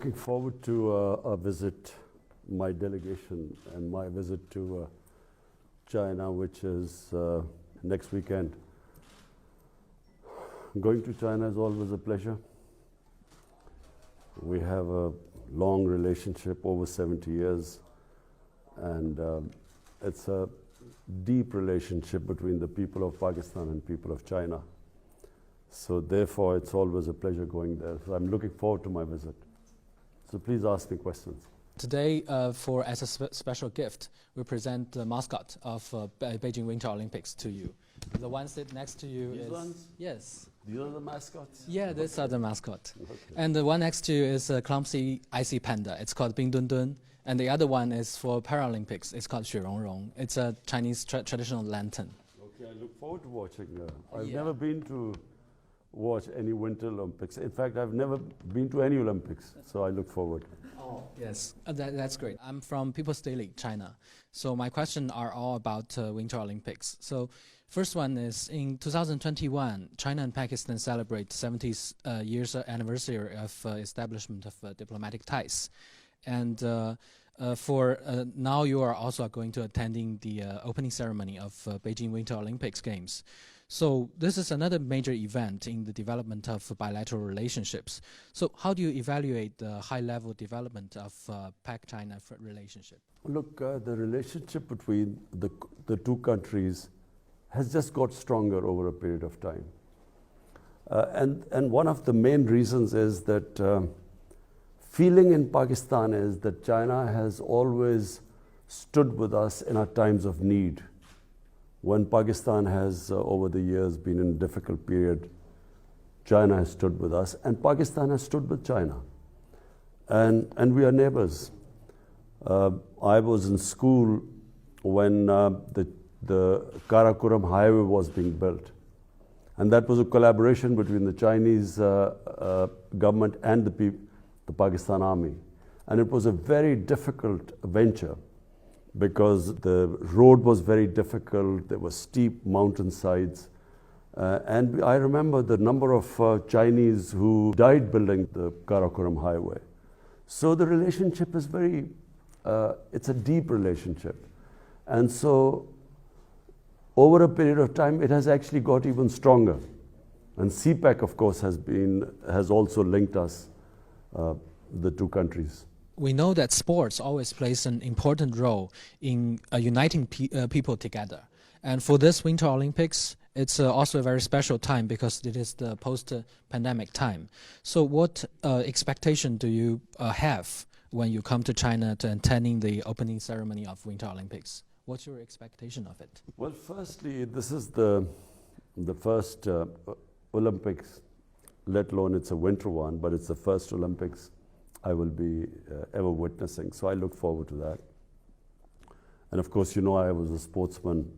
looking forward to a visit, my delegation and my visit to China, which is next weekend. Going to China is always a pleasure. We have a long relationship, over 70 years, and it's a deep relationship between the people of Pakistan and people of China. So therefore, it's always a pleasure going there. So I'm looking forward to my visit. So please ask me questions. Today, as a special gift, we present the mascot of Beijing Winter Olympics to you. The one sitting next to you These is... ones? Yes. These are the mascots? Yeah, these are the mascot. Okay. And the one next to you is a clumsy icy panda. It's called Bing Dun Dun. And the other one is for Paralympics. It's called Xue Rong Rong. It's a Chinese traditional lantern. Okay, I look forward to watching. I've never been to watch any Winter Olympics. In fact, I've never been to any Olympics, so I look forward. Oh, yes, that's great. I'm from People's Daily, China. So my questions are all about Winter Olympics. So first one is, in 2021, China and Pakistan celebrate 70th years anniversary of establishment of diplomatic ties. And now you are also going to attending the opening ceremony of Beijing Winter Olympics Games. So this is another major event in the development of bilateral relationships. So how do you evaluate the high-level development of Pak-China relationship? Look, the relationship between the two countries has just got stronger over a period of time. And one of the main reasons is that feeling in Pakistan is that China has always stood with us in our times of need. When Pakistan has, over the years, been in a difficult period, China has stood with us, and Pakistan has stood with China. And we are neighbors. I was in school when the Karakoram highway was being built. And that was a collaboration between the Chinese government and the Pakistan army. And it was a very difficult venture, because the road was very difficult, there were steep mountainsides. And I remember the number of Chinese who died building the Karakoram highway. So the relationship is it's a deep relationship. And so over a period of time, it has actually got even stronger. And CPEC, of course, has also linked us, the two countries. We know that sports always plays an important role in uniting people together. And for this Winter Olympics, it's also a very special time because it is the post-pandemic time. So what expectation do you have when you come to China to attending the opening ceremony of Winter Olympics? What's your expectation of it? Well, firstly, this is the first Olympics, let alone it's a winter one, but it's the first Olympics I will be ever witnessing. So I look forward to that. And of course, you know, I was a sportsman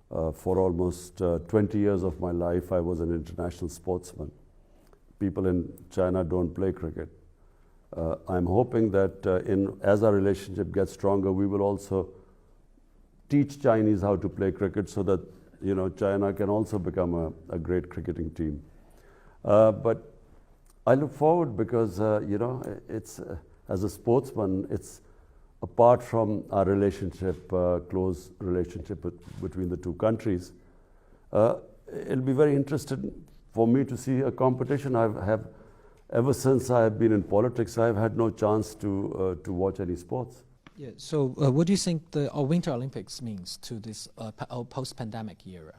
for almost 20 years of my life. I was an international sportsman. People in China don't play cricket. I'm hoping that as our relationship gets stronger, we will also teach Chinese how to play cricket so that, you know, China can also become a great cricketing team. But I look forward because, you know, it's as a sportsman, it's apart from our relationship, close relationship between the two countries. It'll be very interesting for me to see a competition. Ever since I have been in politics, I've had no chance to watch any sports. Yeah. So, what do you think the Winter Olympics means to this post-pandemic era?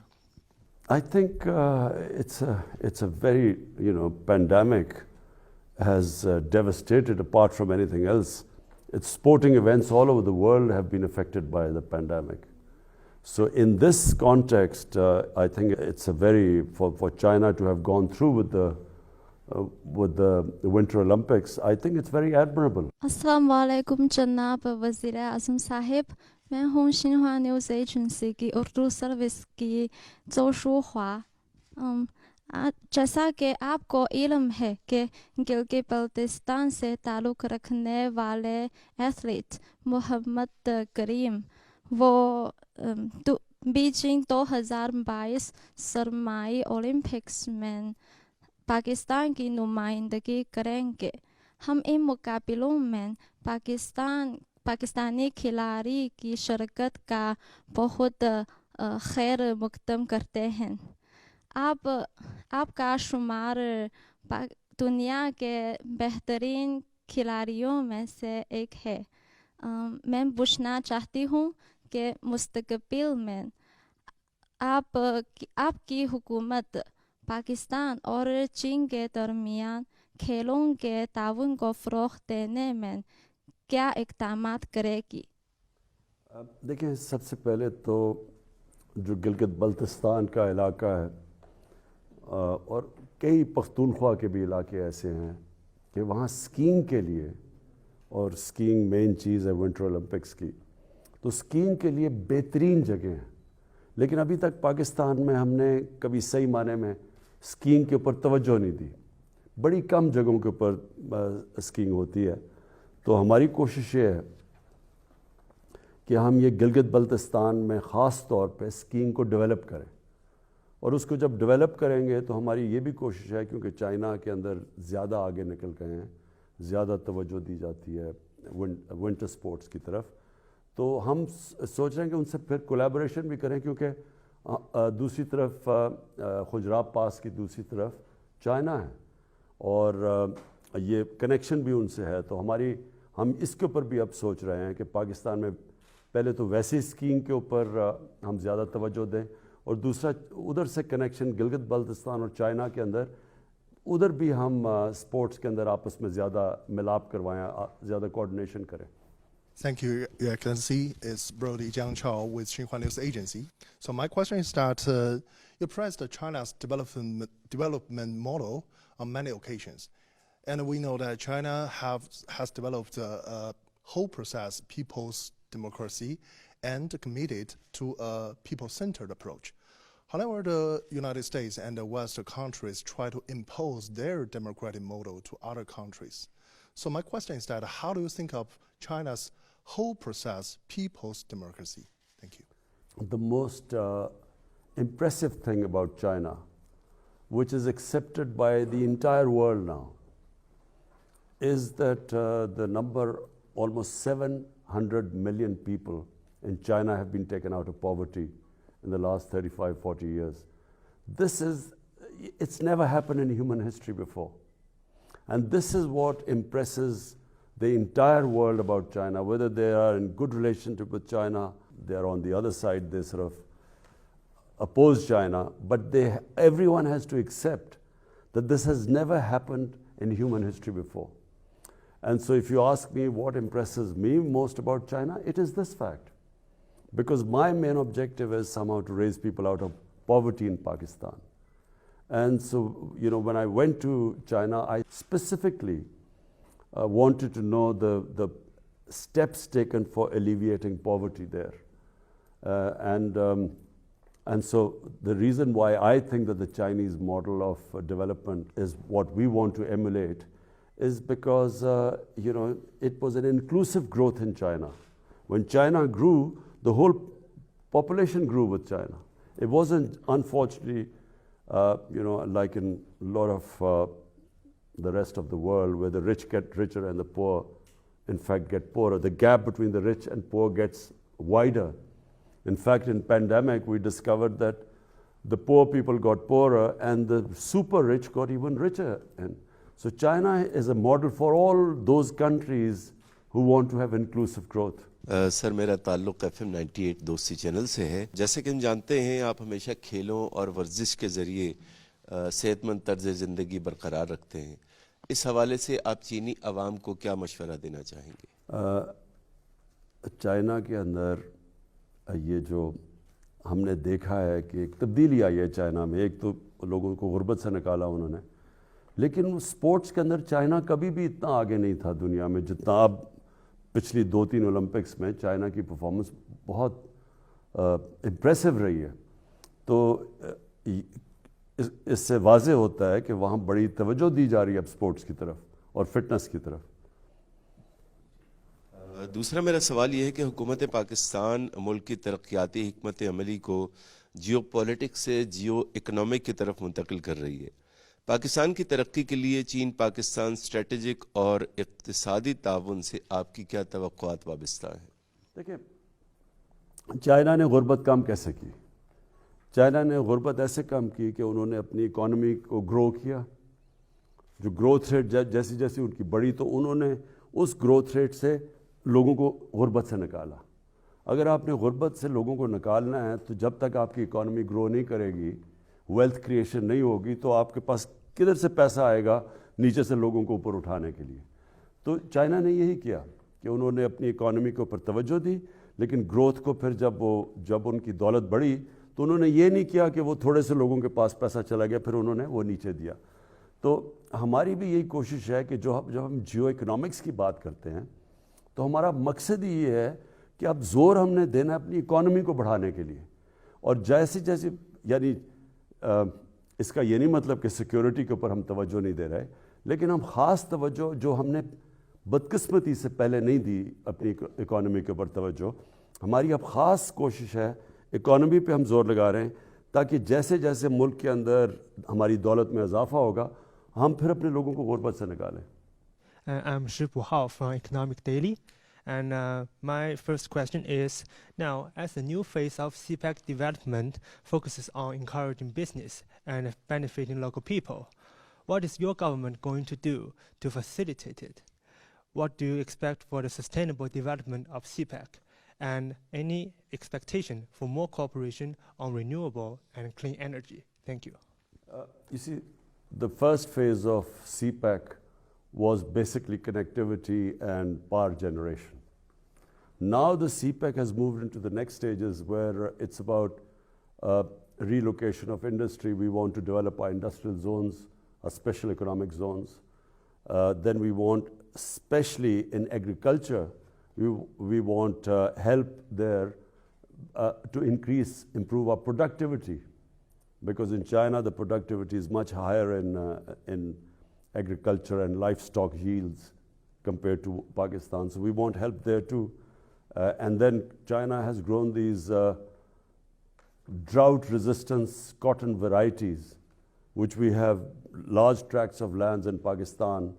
I think it's a very, you know, pandemic has devastated, apart from anything else. It's sporting events all over the world have been affected by the pandemic. So in this context, I think it's for China to have gone through with the Winter Olympics, I think it's very admirable. Assalamu alaikum Janab Wazir Azam Sahib. मैं हूँ Xinhua news agency की Urdu service की जोशु ख्वा। जैसा कि आपको इल्म है कि गिलगित बल्तिस्तान से ताल्लुक़ रखने वाले एथलीट मोहम्मद करीम वो बीजिंग 2022 सरमाई ओलंपिक्स में पाकिस्तान की नुमाइंदगी करेंगे। ہم ان مقابلوں میں پاکستانی کھلاڑی کی شرکت کا بہت خیر مقدم کرتے ہیں. آپ کا شمار دنیا کے بہترین کھلاڑیوں میں سے ایک ہے. میں پوچھنا چاہتی ہوں کہ مستقبل میں آپ کی حکومت پاکستان اور چین کے درمیان کھیلوں کے تعاون کو فروغ دینے میں کیا اقدامات کرے گی؟ دیکھیں، سب سے پہلے تو جو گلگت بلتستان کا علاقہ ہے اور کئی پختونخوا کے بھی علاقے ایسے ہیں کہ وہاں اسکینگ کے لیے، اور اسکینگ مین چیز ہے ونٹر اولمپکس کی، تو اسکینگ کے لیے بہترین جگہ ہیں. لیکن ابھی تک پاکستان میں ہم نے کبھی صحیح معنی میں اسکینگ کے اوپر توجہ نہیں دی. بڑی کم جگہوں کے اوپر اسکینگ ہوتی ہے. تو ہماری کوشش یہ ہے کہ ہم یہ گلگت بلتستان میں خاص طور پہ اسکینگ کو ڈیولپ کریں، اور اس کو جب ڈیولپ کریں گے تو ہماری یہ بھی کوشش ہے، کیونکہ چائنا کے اندر زیادہ آگے نکل گئے ہیں، زیادہ توجہ دی جاتی ہے ونٹر سپورٹس کی طرف، تو ہم سوچ رہے ہیں کہ ان سے پھر کولیبوریشن بھی کریں، کیونکہ دوسری طرف خجراب پاس کی دوسری طرف چائنا ہے اور یہ کنیکشن بھی ان سے ہے. تو ہم اس کے اوپر بھی اب سوچ رہے ہیں کہ پاکستان میں پہلے تو ویسی اسکینگ کے اوپر ہم زیادہ توجہ دیں، اور دوسرا ادھر سے کنیکشن گلگت بلتستان اور چائنا کے اندر، ادھر بھی ہم سپورٹس کے اندر آپس میں زیادہ ملاپ کروائیں، زیادہ کوآرڈینیشن کریں. Thank you, Your Excellency. It's Brody Jiang Chao with Xinhua News Agency. So my question is that you praised China's development model on many occasions. And we know that China has developed a whole process, people's democracy, and committed to a people-centered approach. However, the United States and the Western countries try to impose their democratic model to other countries. So my question is that how do you think of China's whole process, people's democracy? Thank you. The most impressive thing about China, which is accepted by the entire world now, is that the number, almost 700 million people in China have been taken out of poverty in the last 35, 40 years. It's never happened in human history before. And this is what impresses the entire world about China, whether they are in good relationship with China, they are on the other side, they sort of oppose China, but everyone has to accept that this has never happened in human history before. And so if you ask me what impresses me most about China, it is this fact. Because my main objective is somehow to raise people out of poverty in Pakistan. And so, when I went to China, I specifically wanted to know the steps taken for alleviating poverty there. And so the reason why I think that the Chinese model of development is what we want to emulate is because, it was an inclusive growth in China. When China grew, the whole population grew with China. It wasn't, unfortunately, like in a lot of the rest of the world, where the rich get richer and the poor, in fact, get poorer. The gap between the rich and poor gets wider. In fact, in pandemic, we discovered that the poor people got poorer and the super rich got even richer. And so China is a model for all those countries who want to have inclusive growth. سر، میرا تعلق FM 98 دوستی channel سے ہے. جیسے کہ ہم جانتے ہیں، آپ ہمیشہ کھیلوں اور ورزش کے ذریعے صحت مند طرز زندگی برقرار رکھتے ہیں. اس حوالے سے آپ چینی عوام کو کیا مشورہ دینا چاہیں گے؟ چائنا کے اندر یہ جو ہم نے دیکھا ہے کہ ایک تبدیلی آئی ہے چائنا میں. ایک تو لوگوں کو غربت سے نکالا انہوں نے، لیکن سپورٹس کے اندر چائنا کبھی بھی اتنا آگے نہیں تھا دنیا میں جتنا اب. پچھلی 2-3 اولمپکس میں چائنا کی پرفارمنس بہت امپریسو رہی ہے. تو اس سے واضح ہوتا ہے کہ وہاں بڑی توجہ دی جا رہی ہے اب سپورٹس کی طرف اور فٹنس کی طرف. دوسرا میرا سوال یہ ہے کہ حکومت پاکستان ملک کی ترقیاتی حکمت عملی کو جیو پولیٹکس سے جیو اکنامک کی طرف منتقل کر رہی ہے. पाकिस्तान की तरक्की के लिए चीन पाकिस्तान स्ट्रेटेजिक और इक्तिसादी ताउन से आपकी क्या तवक्कुआत वाबस्ता हैं? देखिए, चाइना ने गुर्बत कम कैसे की? चाइना ने गुर्बत ऐसे कम की कि उन्होंने अपनी इकॉनमी को ग्रो किया। जो ग्रोथ रेट जैसी जैसी उनकी बढ़ी, तो उन्होंने उस ग्रोथ रेट से लोगों को गुर्बत से निकाला। अगर आपने गुर्बत से लोगों को निकालना है, तो जब तक आपकी इकॉनमी ग्रो नहीं करेगी, वेल्थ क्रिएशन नहीं होगी, तो आपके पास किधर से पैसा आएगा नीचे से लोगों को ऊपर उठाने के लिए? तो चाइना ने यही किया कि उन्होंने अपनी इकॉनमी के ऊपर तवज्जो दी, लेकिन ग्रोथ को फिर जब उनकी दौलत बढ़ी, तो उन्होंने ये नहीं किया कि वो थोड़े से लोगों के पास पैसा चला गया फिर उन्होंने वो नीचे दिया। तो हमारी भी यही कोशिश है कि जब हम जियो इकोनॉमिक्स की बात करते हैं, तो हमारा मकसद ही ये है कि अब जोर हमने देना है अपनी इकॉनमी को बढ़ाने के लिए। और जैसे जैसे यानी इसका ये नहीं मतलब कि सिक्योरिटी के ऊपर हम तवज्जो नहीं दे रहे, लेकिन हम ख़ास तवज्जो जो हमने बदकिस्मती से पहले नहीं दी अपनी इकॉनमी के ऊपर तवज्जो, हमारी अब ख़ास कोशिश है इकॉनमी पे हम जोर लगा रहे हैं, ताकि जैसे जैसे मुल्क के अंदर हमारी दौलत में इजाफा होगा, हम फिर अपने लोगों को गुर्बत से निकालें। I'm Shifu Hao from Economic Daily. And my first question is, now, as the new phase of CPEC development focuses on encouraging business and benefiting local people, what is your government going to do to facilitate it? What do you expect for the sustainable development of CPEC? And any expectation for more cooperation on renewable and clean energy? Thank you. You see, the first phase of CPEC was basically connectivity and power generation. Now the CPEC has moved into the next stages where it's about relocation of industry. We want to develop our industrial zones, our special economic zones. Then we want, especially in agriculture, we want help there to improve our productivity. Because in China, the productivity is much higher in agriculture and livestock yields compared to Pakistan. So we want help there too. And then China has grown these drought-resistant cotton varieties, which we have large tracts of lands in Pakistan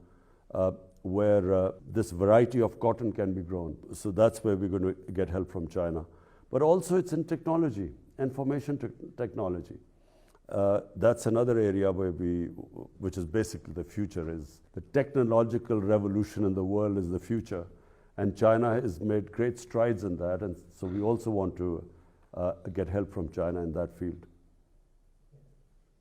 where this variety of cotton can be grown. So that's where we're going to get help from China. But also it's in technology, information technology. That's another area which is basically the future. Is the technological revolution in the world is the future, and China has made great strides in that, and so we also want to get help from China in that field.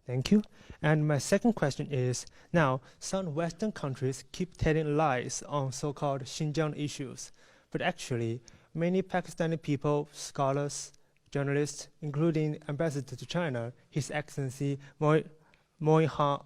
Thank you. And my second question is, now some Western countries keep telling lies on so-called Xinjiang issues, but actually many Pakistani people, scholars, journalists, including Ambassador to China, His Excellency Moin Haq,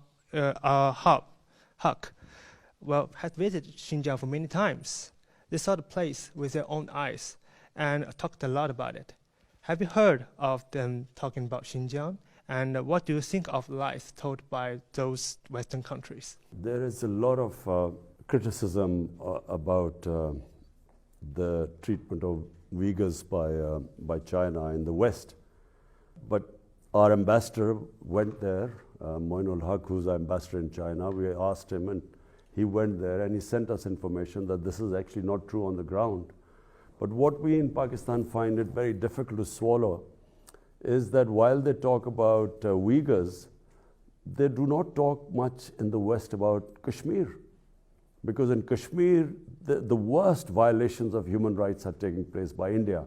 has visited Xinjiang for many times. They saw the place with their own eyes and talked a lot about it. Have you heard of them talking about Xinjiang? And what do you think of lies told by those Western countries? There is a lot of criticism about the treatment of Uyghurs by China in the West. But our ambassador went there, Moin Haq, who's our ambassador in China. We asked him, and he went there, and he sent us information that this is actually not true on the ground. But what we in Pakistan find it very difficult to swallow is that while they talk about Uyghurs, they do not talk much in the West about Kashmir. Because in Kashmir, the worst violations of human rights are taking place by India.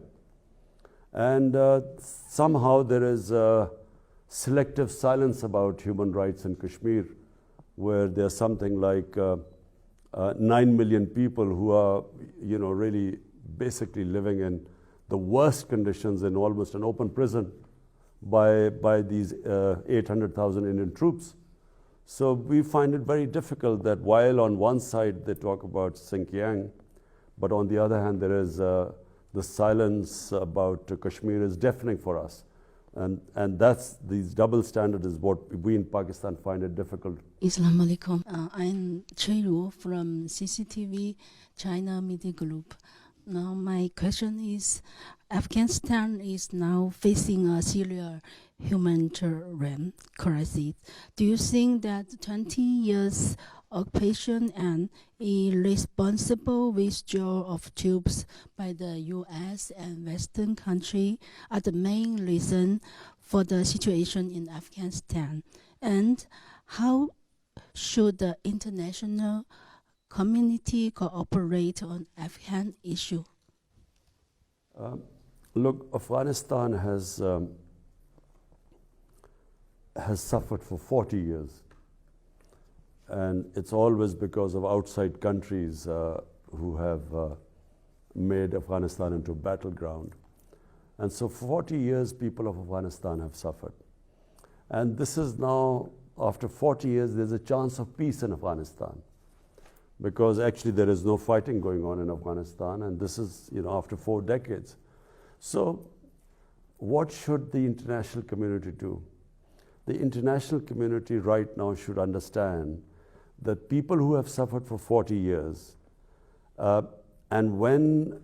And somehow there is selective silence about human rights in Kashmir, where there's something like 9 million people who are, really basically living in the worst conditions in almost an open prison by these 800,000 Indian troops. So we find it very difficult that while on one side they talk about Xinjiang, but on the other hand there is the silence about Kashmir is deafening for us. And these double standards is what we in Pakistan find it difficult. Assalamu alaikum. I'm Chui Ru from CCTV China Media Group. Now my question is, Afghanistan is now facing a serious humanitarian crisis. Do you think that 20 years occupation and irresponsible withdrawal of troops by the U.S. and Western countries are the main reason for the situation in Afghanistan? And how should the international community cooperate on Afghan issue? Look, Afghanistan has suffered for 40 years. And it's always because of outside countries who have made Afghanistan into a battleground. And so 40 years, people of Afghanistan have suffered. And this is now, after 40 years, there's a chance of peace in Afghanistan. Because actually there is no fighting going on in Afghanistan, and this is, after 4 decades. So what should the international community do? The international community right now should understand that people who have suffered for 40 years, and when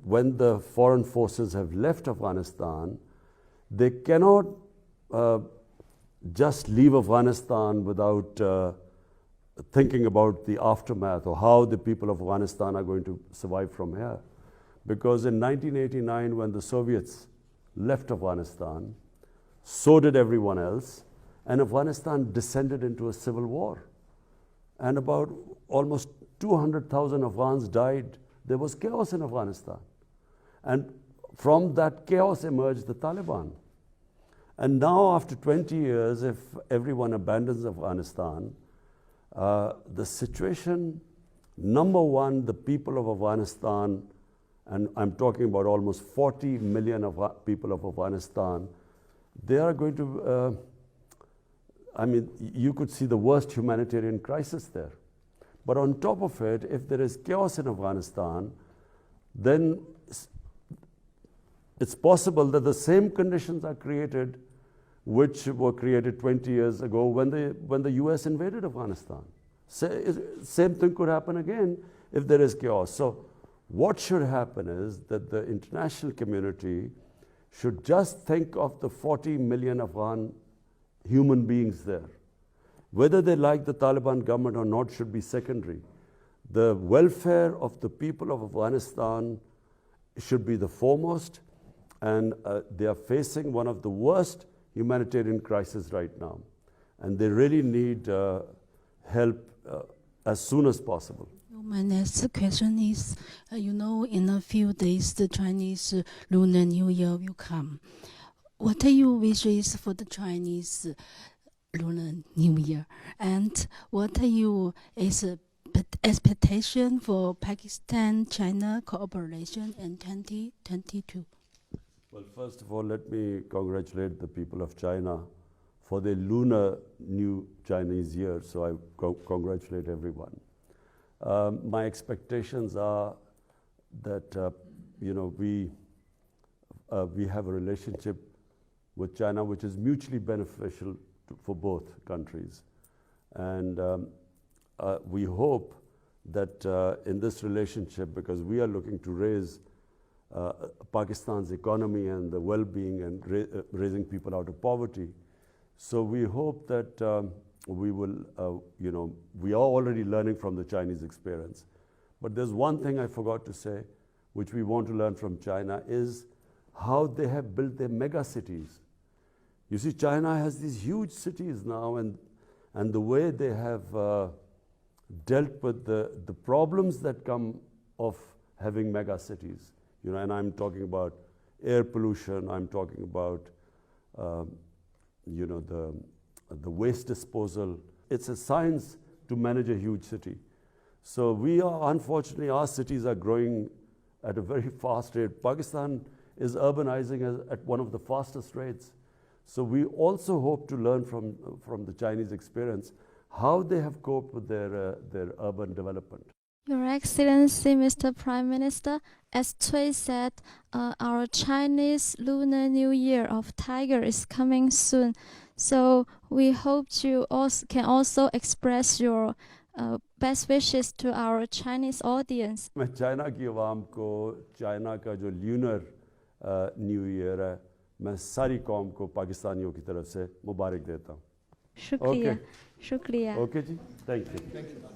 the foreign forces have left Afghanistan, they cannot just leave Afghanistan without thinking about the aftermath or how the people of Afghanistan are going to survive from here. Because in 1989, when the Soviets left Afghanistan, so did everyone else, and Afghanistan descended into a civil war. And about almost 200,000 Afghans died. There was chaos in Afghanistan. And from that chaos emerged the Taliban. And now, after 20 years, if everyone abandons Afghanistan, the situation, number one, the people of Afghanistan, and I'm talking about almost 40 million people of Afghanistan, they are going to, you could see the worst humanitarian crisis there. But on top of it, if there is chaos in Afghanistan, then it's possible that the same conditions are created which were created 20 years ago when the US invaded Afghanistan. Same thing could happen again if there is chaos. So what should happen is that the international community should just think of the 40 million Afghan human beings there. Whether they like the Taliban government or not should be secondary. The welfare of the people of Afghanistan should be the foremost, and they are facing one of the worst humanitarian crises right now. And they really need help as soon as possible. My next question is, in a few days the Chinese Lunar New Year will come. What are your wishes for the Chinese Lunar New Year? And what are your expectations for Pakistan-China cooperation in 2022? Well, first of all, let me congratulate the people of China for their Lunar New Chinese Year. So I congratulate everyone. My expectations are that we have a relationship with China which is mutually beneficial for both countries, and we hope that in this relationship, because we are looking to raise Pakistan's economy and the well-being and raising people out of poverty, so we hope that we will, we are already learning from the Chinese experience. But there's one thing I forgot to say, which we want to learn from China, is how they have built their mega cities. You see, China has these huge cities now, and the way they have dealt with the problems that come of having mega cities. And I'm talking about air pollution, I'm talking about the waste disposal. It's a science to manage a huge city. So unfortunately, our cities are growing at a very fast rate. Pakistan is urbanizing at one of the fastest rates. So we also hope to learn from the Chinese experience how they have coped with their urban development. Your Excellency, Mr. Prime Minister, as Cui said, our Chinese Lunar New Year of Tiger is coming soon. So we hope you can also express your best wishes to our Chinese audience. मैं China की आवाम को China का जो lunar new year है मैं सारी कौम को पाकिस्तानियों की तरफ से मुबारक देता हूँ. Shukriya. Okay. Shukriya. ओके जी, थैंक यू.